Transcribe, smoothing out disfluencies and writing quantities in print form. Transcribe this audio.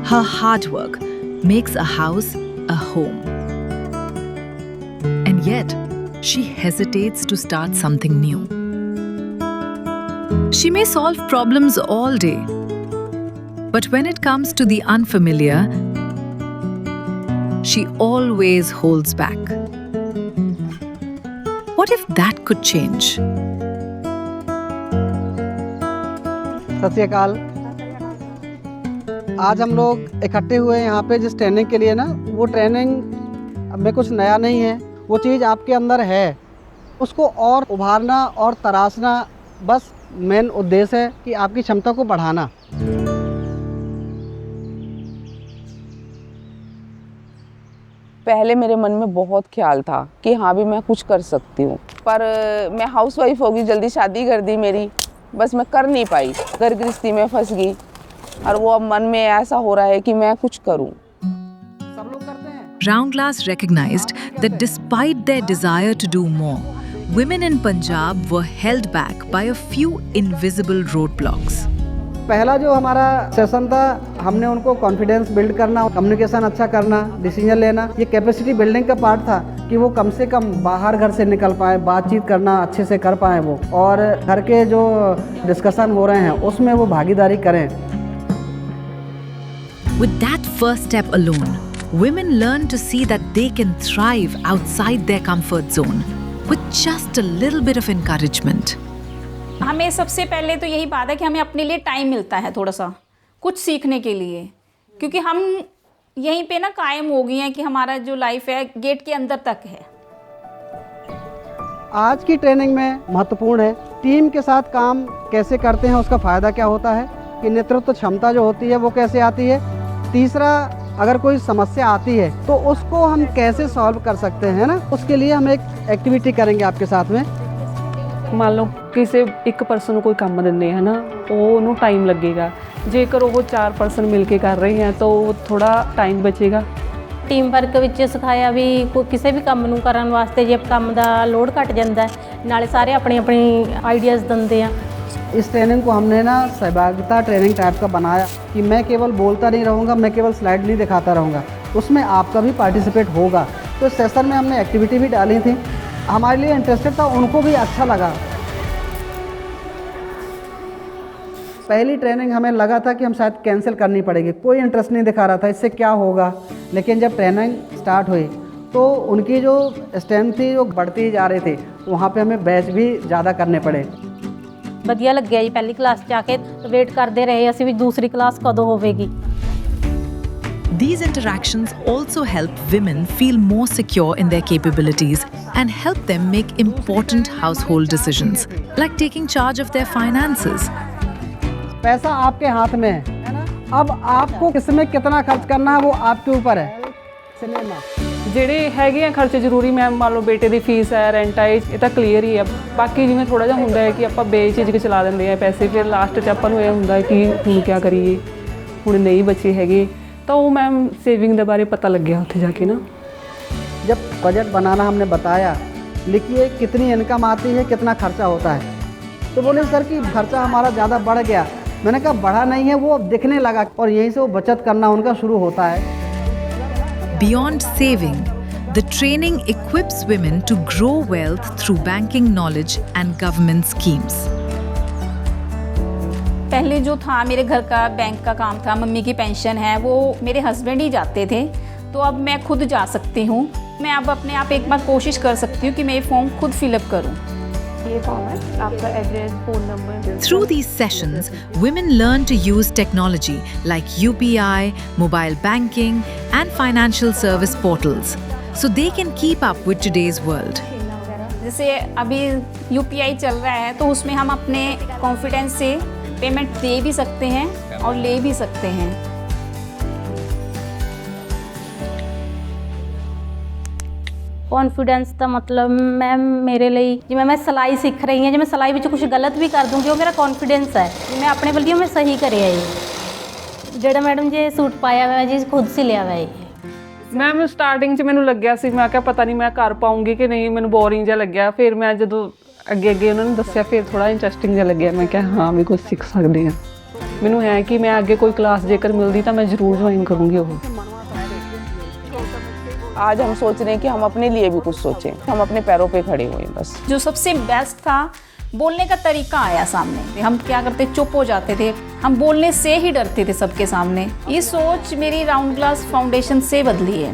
Her hard work makes a house a home. And yet, she hesitates to start something new. She may solve problems all day, but when it comes to the unfamiliar, she always holds back. What if that could change? सत श्री अकाल। आज हम लोग इकट्ठे हुए यहाँ पे जिस ट्रेनिंग के लिए ना, वो ट्रेनिंग में कुछ नया नहीं है। वो चीज़ आपके अंदर है, उसको और उभारना और तराशना बस मेन उद्देश्य है कि आपकी क्षमता को बढ़ाना। पहले मेरे मन में बहुत ख्याल था कि हाँ भी मैं कुछ कर सकती हूँ, पर मैं हाउसवाइफ होगी, जल्दी शादी कर दी मेरी, बस मैं कर नहीं पाई, घर गृहस्थी में फंस गई। और वो अब मन में ऐसा हो रहा है कि मैं कुछ करूँ। सब लोग करते हैं। Roundglass recognized that despite their desire to do more, women in Punjab were held back by a few invisible roadblocks. पहला जो हमारा सेशन था, हमने उनको कॉन्फिडेंस बिल्ड करना, कम्युनिकेशन अच्छा करना, डिसीजन लेना, ये कैपेसिटी बिल्डिंग का पार्ट था कि वो कम से कम बाहर घर से निकल पाए, बातचीत करना अच्छे से कर पाए वो, और घर के जो डिस्कशन हो रहे हैं उसमें वो भागीदारी करें। With that first step alone, women learn to see that they can thrive outside their comfort zone with just a little bit of encouragement. हमें सबसे पहले तो यही बात है कि हमें अपने लिए टाइम मिलता है थोड़ा सा कुछ सीखने के लिए, क्योंकि हम यहीं पे ना कायम हो गई हैं कि हमारा जो लाइफ है गेट के अंदर तक है। आज की ट्रेनिंग में महत्वपूर्ण है टीम के साथ काम कैसे करते हैं, उसका फ़ायदा क्या होता है, कि नेतृत्व क्षमता जो होती है वो कैसे आती है। तीसरा, अगर कोई समस्या आती है तो उसको हम कैसे सॉल्व कर सकते हैं ना, उसके लिए हम एक एक्टिविटी करेंगे आपके साथ में। ਮੰਨ ਲਓ ਕਿਸੇ ਇੱਕ ਪਰਸਨ ਨੂੰ ਕੋਈ ਕੰਮ ਦਿੰਦੇ ਹੈ ਨਾ, ਉਹਨੂੰ ਟਾਈਮ ਲੱਗੇਗਾ। ਜੇਕਰ ਉਹ 4 ਪਰਸਨ ਮਿਲ ਕੇ ਕਰ ਰਹੇ ਹੈ ਤਾਂ ਉਹ ਥੋੜਾ ਟਾਈਮ ਬਚੇਗਾ। ਟੀਮ ਵਰਕ ਵਿੱਚ ਸਿਖਾਇਆ ਵੀ ਕੋਈ ਕਿਸੇ ਵੀ ਕੰਮ ਨੂੰ ਕਰਨ ਵਾਸਤੇ ਜੇ ਕੰਮ ਦਾ ਲੋਡ ਘਟ ਜਾਂਦਾ ਨਾਲੇ ਸਾਰੇ ਆਪਣੀ ਆਪਣੀ ਆਈਡੀਆਜ਼ ਦਿੰਦੇ ਆ। इस ट्रेनिंग को हमने ना सहभागिता ट्रेनिंग टाइप का बनाया कि मैं केवल बोलता नहीं रहूँगा, मैं केवल स्लाइड नहीं दिखाता रहूँगा, उसमें आपका भी पार्टिसिपेट होगा। तो इस सेशन में हमने एक्टिविटी भी डाली थी, हमारे लिए इंटरेस्टेड था, उनको भी अच्छा लगा। पहली ट्रेनिंग हमें लगा था कि हम शायद कैंसिल करनी पड़ेगी, कोई इंटरेस्ट नहीं दिखा रहा था इससे क्या होगा, लेकिन जब ट्रेनिंग स्टार्ट हुई तो उनकी जो स्ट्रेंथ थी वो बढ़ती जा रही थी, वहाँ पे हमें बैच भी ज़्यादा करने पड़े। ਵਧੀਆ ਲੱਗਿਆ ਜੀ, ਪਹਿਲੀ ਕਲਾਸ 'ਚ ਆ ਕੇ ਵੇਟ ਕਰਦੇ ਰਹੇ ਅਸੀਂ ਵੀ ਦੂਸਰੀ ਕਲਾਸ ਕਦੋਂ ਹੋਵੇਗੀ। These interactions also help women feel more secure in their capabilities and help them make important household decisions, like taking charge of their finances. पैसा आपके हाथ में है ना, अब आपको किसमें कितना खर्च करना है वो आपके ऊपर है। सिनेमा ਜਿਹੜੇ ਹੈਗੇ ਆ ਖਰਚੇ ਜ਼ਰੂਰੀ, ਮੈਂ ਮੰਨ ਲਓ ਬੇਟੇ ਦੀ ਫੀਸ ਹੈ, ਰੈਂਟ ਹੈ, ਇਹ ਤਾਂ ਕਲੀਅਰ ਹੀ ਆ। ਬਾਕੀ ਜਿਵੇਂ ਥੋੜਾ ਜਿਹਾ ਹੁੰਦਾ ਹੈ ਕਿ ਆਪਾਂ ਬੇਚਿਜਕ ਕੇ ਚਲਾ ਦਿੰਦੇ ਆ ਪੈਸੇ, ਫਿਰ ਲਾਸਟ 'ਚ ਆਪਾਂ ਨੂੰ ਇਹ ਹੁੰਦਾ ਕਿ ਹੁਣ ਕੀ ਕਰੀਏ, ਹੁਣ ਨਹੀਂ ਬਚੇ ਹੈਗੇ। ਤਾਂ ਉਹ ਮੈਮ ਸੇਵਿੰਗ ਦੇ ਬਾਰੇ ਪਤਾ ਲੱਗਿਆ ਉੱਥੇ ਜਾ ਕੇ ਨਾ। जब बजट बनाना हमने बताया, लिखिए कितनी इनकम आती है, कितना खर्चा होता है, तो बोले सर कि खर्चा हमारा ज़्यादा बढ़ गया। मैंने कहा बढ़ा नहीं है, वो अब दिखने लगा, और यहीं से वो बचत करना उनका शुरू होता है। Beyond saving, the training equips women to grow wealth through banking knowledge and government schemes. पहले जो था मेरे घर का बैंक का काम था, मम्मी की पेंशन है वो मेरे हस्बैंड ही जाते थे, तो अब मैं खुद जा सकती हूँ। मैं अब अपने आप एक बार कोशिश कर सकती हूँ कि मैं ये फॉर्म खुद फिलअप करूँ। ये फॉर्म है, आपका address, phone number. Through these sessions, women learn to use technology like UPI, mobile banking, and financial service portals, so they can keep up with today's world. जैसे अभी UPI चल रहा है तो उसमें हम अपने कॉन्फिडेंस से पेमेंट दे भी सकते हैं और ले भी सकते हैं। ਕੌਨਫੀਡੈਂਸ ਦਾ ਮਤਲਬ ਮੈਮ ਮੇਰੇ ਲਈ ਜਿਵੇਂ ਮੈਂ ਸਿਲਾਈ ਸਿੱਖ ਰਹੀ ਹਾਂ, ਜੇ ਮੈਂ ਸਿਲਾਈ ਵਿੱਚ ਕੁਝ ਗਲਤ ਵੀ ਕਰ ਦੂੰਗੀ ਉਹ ਮੇਰਾ ਕੌਨਫੀਡੈਂਸ ਹੈ ਕਿ ਮੈਂ ਆਪਣੇ ਵੱਲੋਂ ਮੈਂ ਸਹੀ ਕਰਿਆ ਇਹ। ਜਿਹੜਾ ਮੈਡਮ ਜੀ ਸੂਟ ਪਾਇਆ ਹੋਇਆ ਜੀ ਖੁਦ ਸਿਲਿਆ ਹੋਇਆ ਇਹ। ਮੈਮ ਸਟਾਰਟਿੰਗ 'ਚ ਮੈਨੂੰ ਲੱਗਿਆ ਸੀ, ਮੈਂ ਕਿਹਾ ਪਤਾ ਨਹੀਂ ਮੈਂ ਕਰ ਪਾਉਂਗੀ ਕਿ ਨਹੀਂ, ਮੈਨੂੰ ਬੋਰਿੰਗ ਜਿਹਾ ਲੱਗਿਆ। ਫਿਰ ਮੈਂ ਜਦੋਂ ਅੱਗੇ ਉਹਨਾਂ ਨੂੰ ਦੱਸਿਆ ਫਿਰ ਥੋੜ੍ਹਾ ਇੰਟਰਸਟਿੰਗ ਜਿਹਾ ਲੱਗਿਆ, ਮੈਂ ਕਿਹਾ ਹਾਂ ਵੀ ਕੁਝ ਸਿੱਖ ਸਕਦੇ ਹਾਂ। ਮੈਨੂੰ ਹੈ ਕਿ ਮੈਂ ਅੱਗੇ ਕੋਈ ਕਲਾਸ ਜੇਕਰ ਮਿਲਦੀ ਤਾਂ ਮੈਂ ਜ਼ਰੂਰ ਜੁਆਇਨ ਕਰੂੰਗੀ ਉਹ। आज हम सोच रहे हैं कि हम अपने लिए भी कुछ सोचें, हम अपने पैरों पे खड़े हुए बस। जो सबसे बेस्ट था, बोलने का तरीका आया सामने। हम क्या करते, चुप हो जाते थे, हम बोलने से ही डरते थे सबके सामने। ये सोच मेरी राउंड ग्लास फाउंडेशन से बदली है।